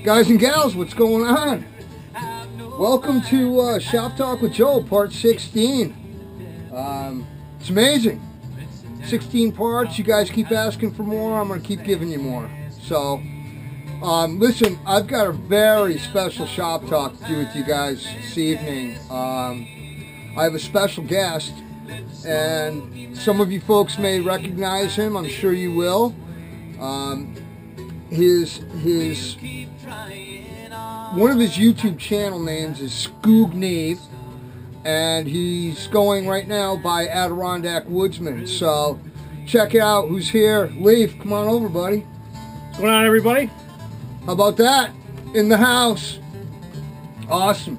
Guys and gals, what's going on? Welcome to Shop Talk with Joe, part 16. It's amazing. 16 parts. You guys keep asking for more. I'm going to keep giving you more. So, listen, I've got a very special Shop Talk to do with you guys this evening. I have a special guest, and some of you folks may recognize him. I'm sure you will. One of his YouTube channel names is Skoog Neve, and he's going right now by Adirondack Woodsman. So check it out. Who's here? Leaf, come on over, buddy. What's going on, everybody? How about that? In the house. Awesome.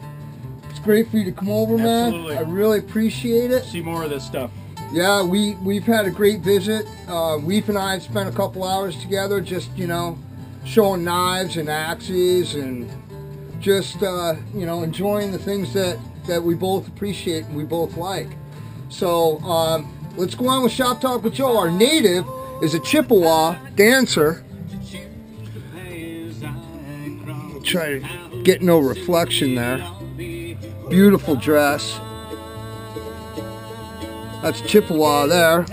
It's great for you to come over, man. Absolutely. I really appreciate it. See more of this stuff. Yeah, we've had a great visit. Leaf and I have spent a couple hours together, just showing knives and axes and just enjoying the things that we both appreciate and we both like. So let's go on with Shop Talk with Joe. Our native is a Chippewa dancer. I'll try to get no reflection there. Beautiful dress. That's Chippewa there.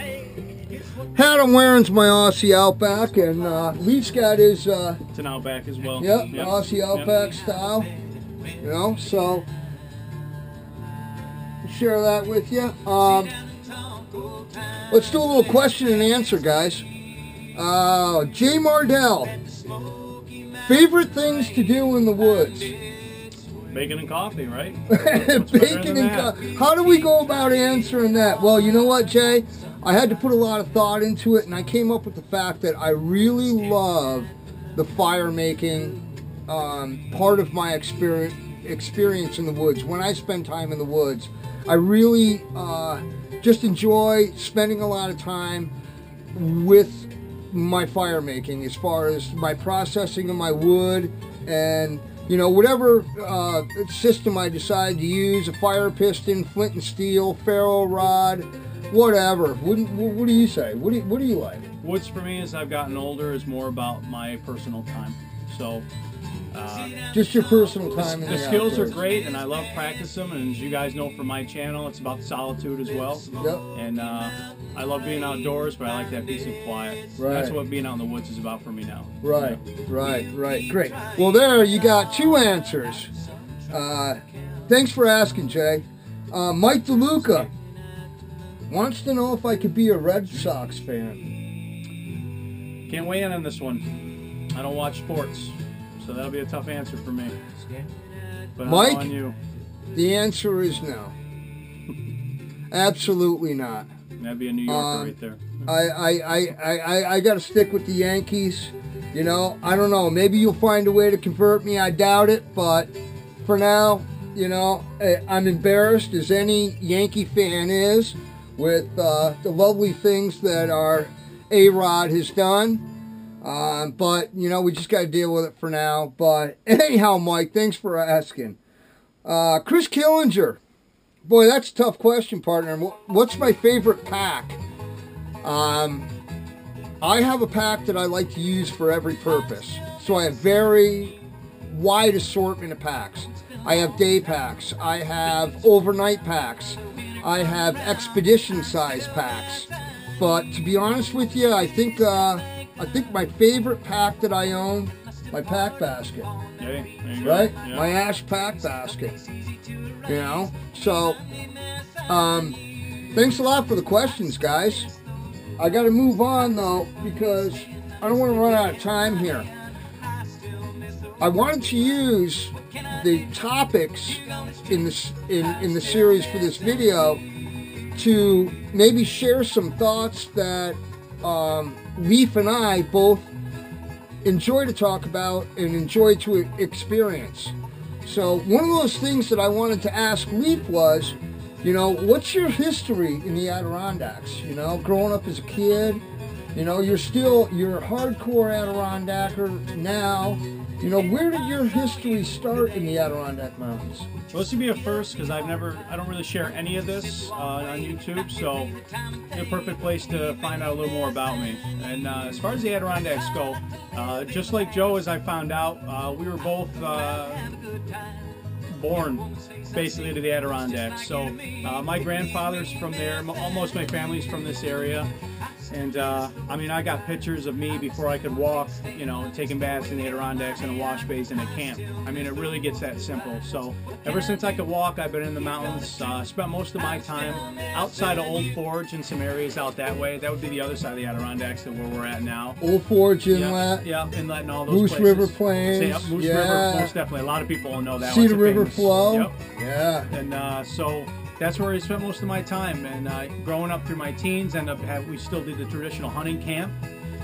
Hat I'm wearing's my Aussie Outback, and Leaf's got his It's an Outback as well. Yep, Aussie Outback style. So share that with you. Let's do a little question and answer, guys. Jay Mardell, favorite things to do in the woods? Bacon and coffee, right? Bacon and coffee. How do we go about answering that? Well, you know what, Jay? I had to put a lot of thought into it, and I came up with the fact that I really love the fire making part of my experience in the woods. When I spend time in the woods, I really just enjoy spending a lot of time with my fire making, as far as my processing of my wood and whatever system I decide to use, a fire piston, flint and steel, ferro rod, whatever. What do you say? What do you like? Woods for me, as I've gotten older, is more about my personal time. So just your personal time. The skills are great, and I love practicing them. And as you guys know from my channel, it's about solitude as well. Yep. And I love being outdoors, but I like that peace and quiet. Right. That's what being out in the woods is about for me now. Right, right. Great. Well, there you got two answers. Thanks for asking, Jay. Mike DeLuca wants to know if I could be a Red Sox fan. Can't weigh in on this one. I don't watch sports, so that'll be a tough answer for me. But Mike, on you. The answer is no. Absolutely not. That'd be a New Yorker right there. I got to stick with the Yankees. I don't know. Maybe you'll find a way to convert me. I doubt it. But for now, I'm embarrassed, as any Yankee fan is, with the lovely things that our A-Rod has done. But, we just got to deal with it for now. But anyhow, Mike, thanks for asking. Chris Killinger. Boy, that's a tough question, partner. What's my favorite pack? I have a pack that I like to use for every purpose. So I have very wide assortment of packs. I have day packs. I have overnight packs. I have expedition size packs. But to be honest with you, I think my favorite pack that I own, my pack basket. Hey, there you go. Right? Yeah. My ash pack basket. So thanks a lot for the questions, guys. I got to move on though, because I don't want to run out of time here. I wanted to use the topics in the series for this video to maybe share some thoughts that Leaf and I both enjoy to talk about and enjoy to experience. So one of those things that I wanted to ask Leaf was, what's your history in the Adirondacks? Growing up as a kid, you're a hardcore Adirondacker now, You know, where did your history start in the Adirondack Mountains? Well, this would be a first because I don't really share any of this on YouTube, so it's a perfect place to find out a little more about me. And as far as the Adirondacks go, just like Joe, as I found out, we were both born basically to the Adirondacks. So my grandfather's from there, almost my family's from this area. And I mean, I got pictures of me before I could walk, you know, taking baths in the Adirondacks in a wash basin at camp. I mean, it really gets that simple. So ever since I could walk, I've been in the mountains. Spent most of my time outside of Old Forge and some areas out that way. That would be the other side of the Adirondacks than where we're at now. Old Forge Inlet. Yeah, Inlet and all those Moose places. River Plains. Yep, Moose River, most definitely. A lot of people will know that. Cedar River Flow. Yep. Yeah. And so that's where I spent most of my time. And growing up through my teens, we still did the traditional hunting camp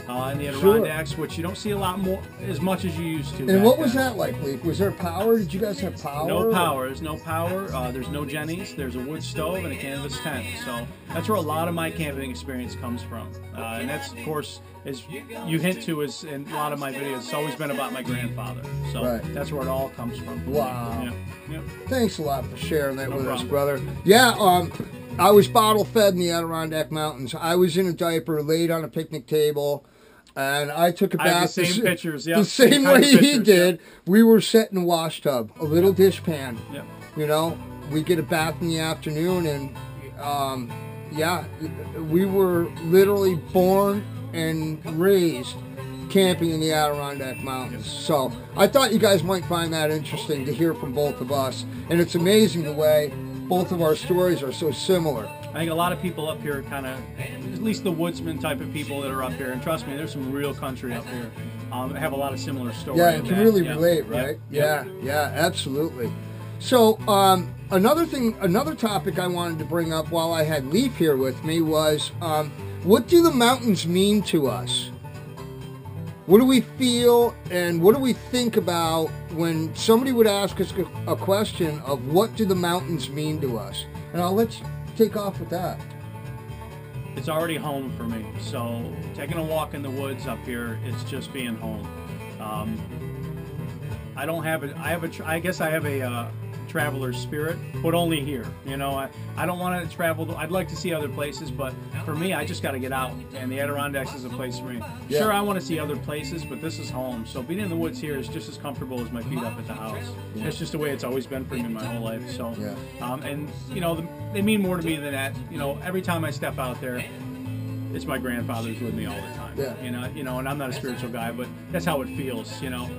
in the Adirondacks, which you don't see a lot more, as much as you used to. And what was that like, Leaf? Was there power? Did you guys have power? No power. There's no power. There's no jennies. There's a wood stove and a canvas tent. So that's where a lot of my camping experience comes from. And that's, of course, as you hint to, is in a lot of my videos, it's always been about my grandfather. So that's where it all comes from. Wow. Yeah. Yep. Thanks a lot for sharing that with us, problem. brother. Yeah, I was bottle fed in the Adirondack Mountains. I was in a diaper, laid on a picnic table, and I took a bath. I have the same pictures, yeah. The same way he did. Yeah. We were set in a wash tub, a little dishpan. Yeah. You know, we get a bath in the afternoon, and yeah, we were literally born and raised camping in the Adirondack Mountains. So I thought you guys might find that interesting to hear from both of us. And it's amazing the way both of our stories are so similar. I think a lot of people up here kind of, at least the woodsman type of people that are up here, and trust me, there's some real country up here, have a lot of similar stories. Yeah, you can really relate, right? Yeah, absolutely. So another topic I wanted to bring up while I had Leaf here with me was, what do the mountains mean to us? What do we feel and what do we think about when somebody would ask us a question of what do the mountains mean to us? And I'll let you take off with that. It's already home for me. So taking a walk in the woods up here, it's just being home. I guess I have a traveler's spirit, but only here. You know, I don't want to travel. I'd like to see other places, but for me, I just got to get out, and the Adirondacks is a place for me. Yeah. Sure, I want to see other places, but this is home. So being in the woods here is just as comfortable as my feet up at the house. Yeah. It's just the way it's always been for me my whole life. So, and you know, they mean more to me than that. You know, every time I step out there, it's my grandfather's with me all the time. Yeah. You know, and I'm not a spiritual guy, but that's how it feels. You know.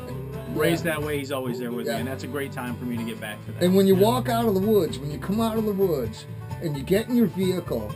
Raised that way, he's always there with me, and that's a great time for me to get back to that. And when you walk out of the woods, when you come out of the woods, and you get in your vehicle,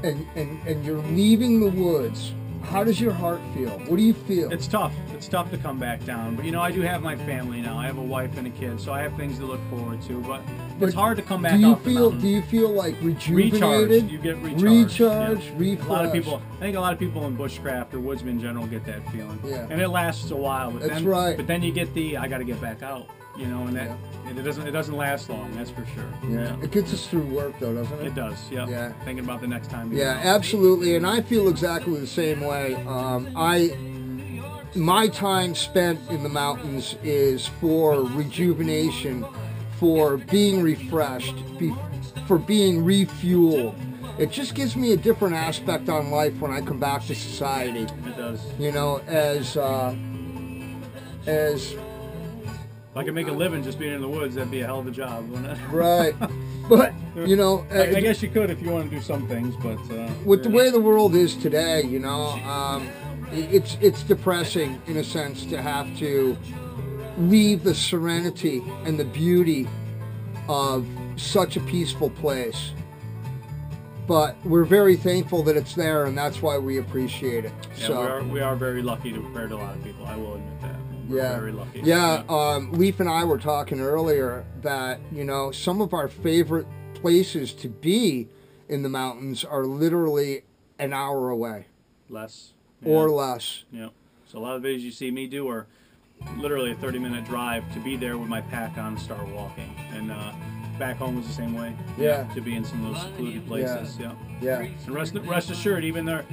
and you're leaving the woods, how does your heart feel? What do you feel? It's tough. It's tough to come back down. But, you know, I do have my family now. I have a wife and a kid, so I have things to look forward to. But it's hard to come back off the mountain. Do you feel like rejuvenated? Recharged. You get recharged. Recharged, refreshed. I think a lot of people in bushcraft or woodsmen in general get that feeling. Yeah. And it lasts a while. But That's right. But then you get I got to get back out. You know, and it doesn't last long. That's for sure. Yeah. It gets us through work, though, doesn't it? It does. Yep. Yeah. Thinking about the next time. Yeah, absolutely. And I feel exactly the same way. My time spent in the mountains is for rejuvenation, for being refreshed, for being refueled. It just gives me a different aspect on life when I come back to society. It does. You know, as if I could make a living just being in the woods, that'd be a hell of a job, wouldn't it? Right. But, you know... I guess you could if you want to do some things, but... with the way the world is today, you know, it's depressing, in a sense, to have to leave the serenity and the beauty of such a peaceful place. But we're very thankful that it's there, and that's why we appreciate it. Yeah, so, we are very lucky compared to a lot of people, I will admit that. We're very lucky. Yeah, Leaf and I were talking earlier that, you know, some of our favorite places to be in the mountains are literally an hour away. Less. Or less. Yeah. So a lot of the videos you see me do are literally a 30-minute drive to be there with my pack on and start walking. And back home was the same way. Yeah. To be in some of those secluded places. Yeah. Yeah. And rest assured, even there,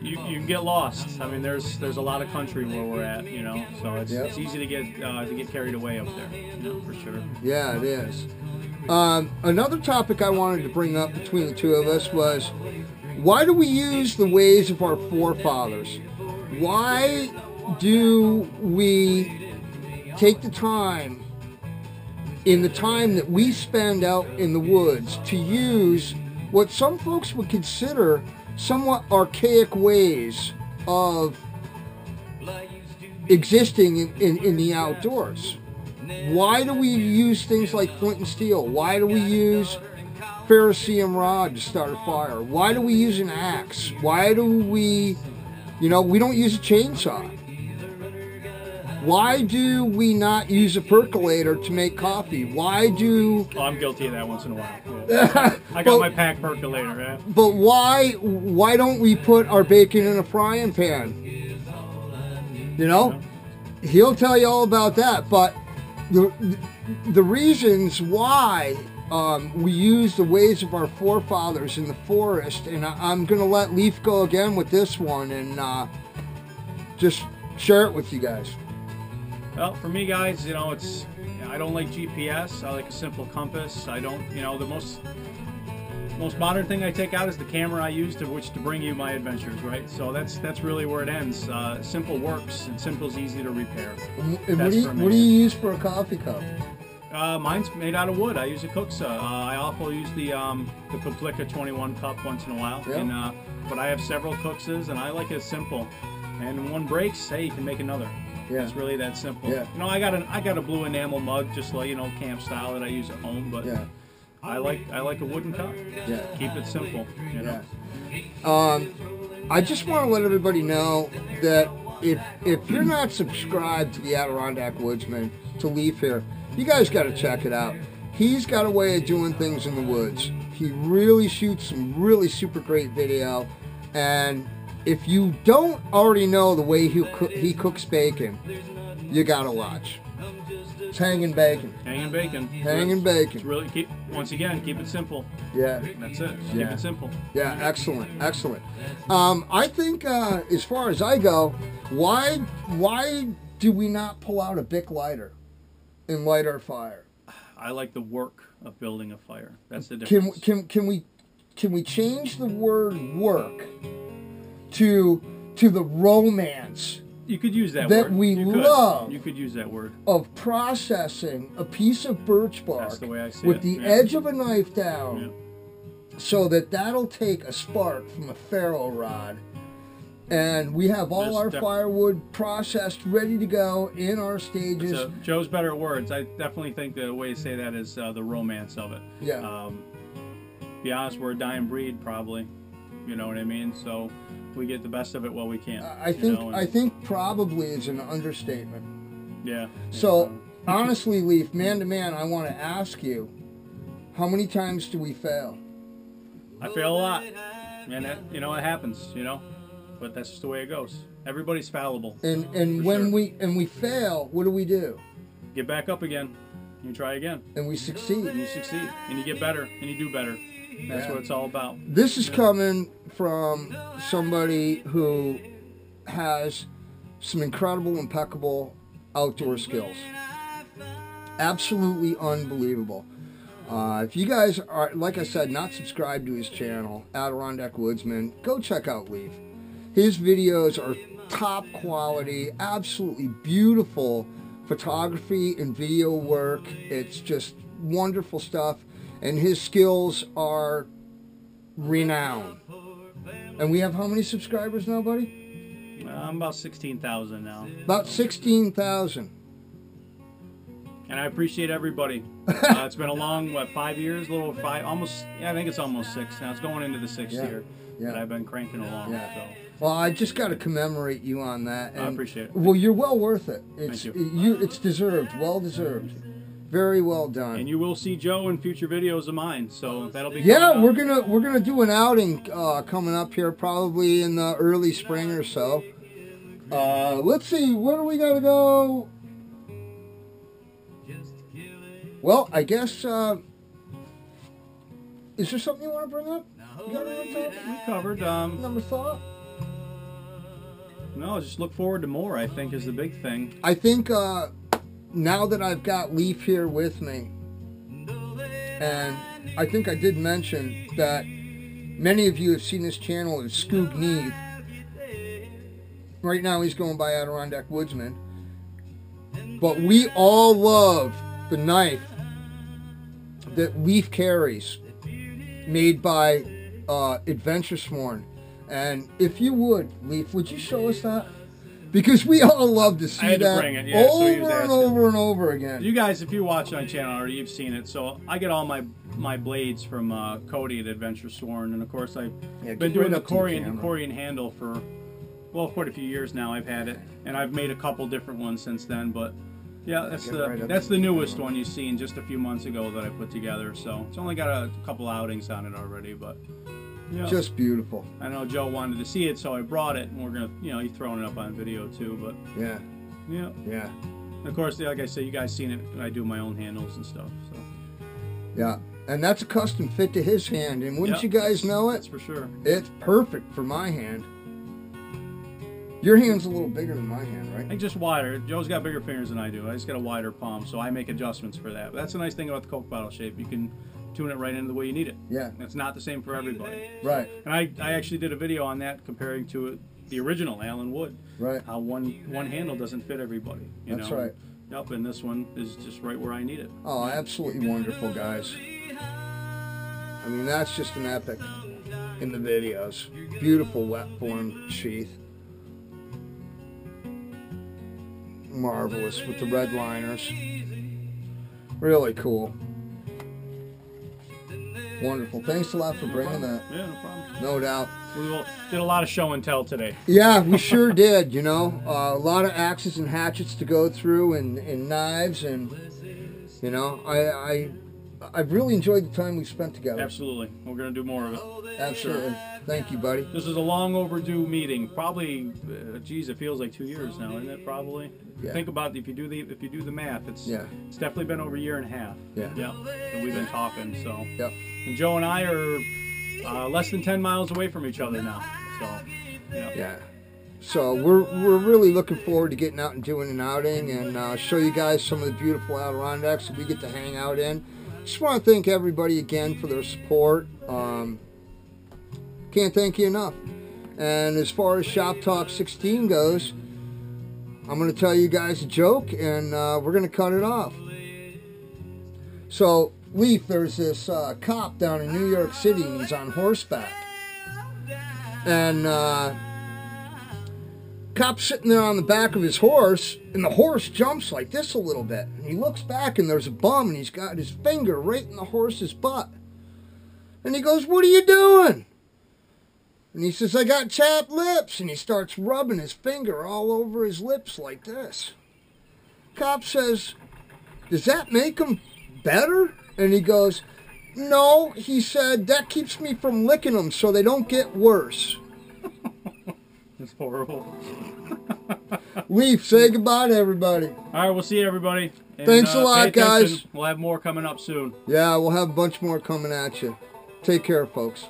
you can get lost. I mean, there's a lot of country where we're at, you know. So it's easy to get carried away up there, you know, for sure. Yeah, it is. Another topic I wanted to bring up between the two of us was, why do we use the ways of our forefathers? Why do we take the time, in the time that we spend out in the woods, to use what some folks would consider somewhat archaic ways of existing in the outdoors? Why do we use things like flint and steel? Why do we use ferrocerium rod to start a fire? Why do we use an axe? Why do we, we don't use a chainsaw? Why do we not use a percolator to make coffee? Why do... Oh, I'm guilty of that once in a while. Yeah. I got my pack percolator, yeah. But why don't we put our bacon in a frying pan? He'll tell you all about that, but the reasons why we use the ways of our forefathers in the forest, and I'm going to let Leaf go again with this one and just share it with you guys. Well, for me, guys, I don't like GPS. I like a simple compass. I don't, the most modern thing I take out is the camera I use to bring you my adventures, right? So that's really where it ends. Simple works, and simple's easy to repair. And what do you use for a coffee cup? Mine's made out of wood. I use a Cooksa. I also use the Complica 21 cup once in a while. Yeah. But I have several Cooksas, and I like it simple. And when one breaks, hey, you can make another. Yeah. It's really that simple. Yeah. I got a blue enamel mug, just like camp style, that I use at home. But yeah. I like a wooden cup. Yeah. Keep it simple. Yeah. I just want to let everybody know that if you're not subscribed to the Adirondack Woodsman, to Leaf here, you guys got to check it out. He's got a way of doing things in the woods. He really shoots some really super great video, and if you don't already know the way he cooks bacon, you gotta watch. It's hanging bacon. Hanging bacon. Hanging bacon. It's really keep it simple. Yeah. That's it. Keep it simple. Yeah, excellent. I think as far as I go, why do we not pull out a Bic lighter and light our fire? I like the work of building a fire. That's the difference. Can we change the word work to the romance? You could use that word. We love. You could use that word. Of processing a piece of birch bark. That's the way I see with the edge of a knife down, so that'll take a spark from a ferro rod, and we have all our firewood processed, ready to go in our stages. Joe's better at words. I definitely think the way to say that is the romance of it. Yeah. Be honest, we're a dying breed, probably. You know what I mean? So we get the best of it while we can. I think probably is an understatement. Yeah. So honestly, Leaf, man to man, I want to ask you, how many times do we fail? I fail a lot, and it happens. But that's just the way it goes. Everybody's fallible. And when we fail, what do? Get back up again. You try again. And we succeed. And you succeed. And you get better. And you do better. That's what it's all about. This is coming from somebody who has some incredible, impeccable outdoor skills. Absolutely unbelievable. If you guys are, like I said, not subscribed to his channel, Adirondack Woodsman, go check out Leaf. His videos are top quality, absolutely beautiful photography and video work. It's just wonderful stuff. And his skills are renowned. And we have how many subscribers now, buddy? I'm about 16,000 now. About 16,000. And I appreciate everybody. It's been a long, 5 years? A little over 5, almost, I think it's almost 6 now. It's going into the 6th year that I've been cranking along. Yeah. So. Well, I just got to commemorate you on that. And, I appreciate it. Well, you're well worth it. Thank you. It's deserved, well deserved. Very well done. And you will see Joe in future videos of mine, so that'll be we're gonna do an outing coming up here, probably in the early spring or so. Let's see, where do we gotta go? Well, I guess is there something you want to bring up? You got We covered. another thought? No, just look forward to more, I think, is the big thing. I think now that I've got Leaf here with me, and I think I did mention that many of you have seen this channel as Skoog Neve. Right now he's going by Adirondack Woodsman. But we all love the knife that Leaf carries, made by Adventure Sworn. And if you would, Leaf, would you show us that? Because we all love to see that bring it, yeah, so he was over and asking. over and over again. You guys, if you watch my channel already, you've seen it. So I get all my blades from Cody at Adventure Sworn, and of course I've been doing the Corian handle for, well, quite a few years now. I've had it, and I've made a couple different ones since then. But yeah, that's the newest one you've seen just a few months ago that I put together. So it's only got a couple outings on it already, but. Yeah. Just beautiful. I know Joe wanted to see it, so I brought it, and we're gonna, he's throwing it up on video too. But yeah. And of course, like I say, you guys seen it. I do my own handles and stuff. So yeah, and that's a custom fit to his hand, and wouldn't you guys know it? That's for sure. It's perfect for my hand. Your hand's a little bigger than my hand, right? I think just wider. Joe's got bigger fingers than I do. I just got a wider palm, so I make adjustments for that. But that's the nice thing about the Coke bottle shape. You can tune it right into the way you need it. Yeah. It's not the same for everybody. Right. And I actually did a video on that comparing to the original Allen Wood. Right. How one handle doesn't fit everybody. That's right. Yep, and this one is just right where I need it. Oh, absolutely wonderful, guys. I mean, that's just an epic in the videos. Beautiful wet form sheath. Marvelous with the red liners. Really cool. Wonderful. Thanks a lot for bringing that. Yeah, no problem. No doubt. We did a lot of show and tell today. Yeah, we sure did, a lot of axes and hatchets to go through, and knives, and, I've really enjoyed the time we spent together. Absolutely. We're going to do more of it. Absolutely. Sure. Thank you, buddy. This is a long overdue meeting. Probably, geez, it feels like 2 years now, isn't it? Probably. Yeah. Think about it. If you do the math, it's definitely been over a year and a half. Yeah. And we've been talking. So. Yep. And Joe and I are less than 10 miles away from each other now. So. Yeah. So we're really looking forward to getting out and doing an outing, and show you guys some of the beautiful Adirondacks that we get to hang out in. Just want to thank everybody again for their support. Can't thank you enough. And as far as Shop Talk 16 goes, I'm going to tell you guys a joke, and we're going to cut it off. So, Leaf, there's this cop down in New York City, and he's on horseback. And cop's sitting there on the back of his horse, and the horse jumps like this a little bit. And he looks back, and there's a bum, and he's got his finger right in the horse's butt. And he goes, "What are you doing?" And he says, "I got chapped lips." And he starts rubbing his finger all over his lips like this. Cop says, "Does that make them better?" And he goes, "No," he said, "that keeps me from licking them so they don't get worse." That's horrible. Leaf, say goodbye to everybody. All right, we'll see you, everybody. And, thanks a lot, guys. We'll have more coming up soon. Yeah, we'll have a bunch more coming at you. Take care, folks.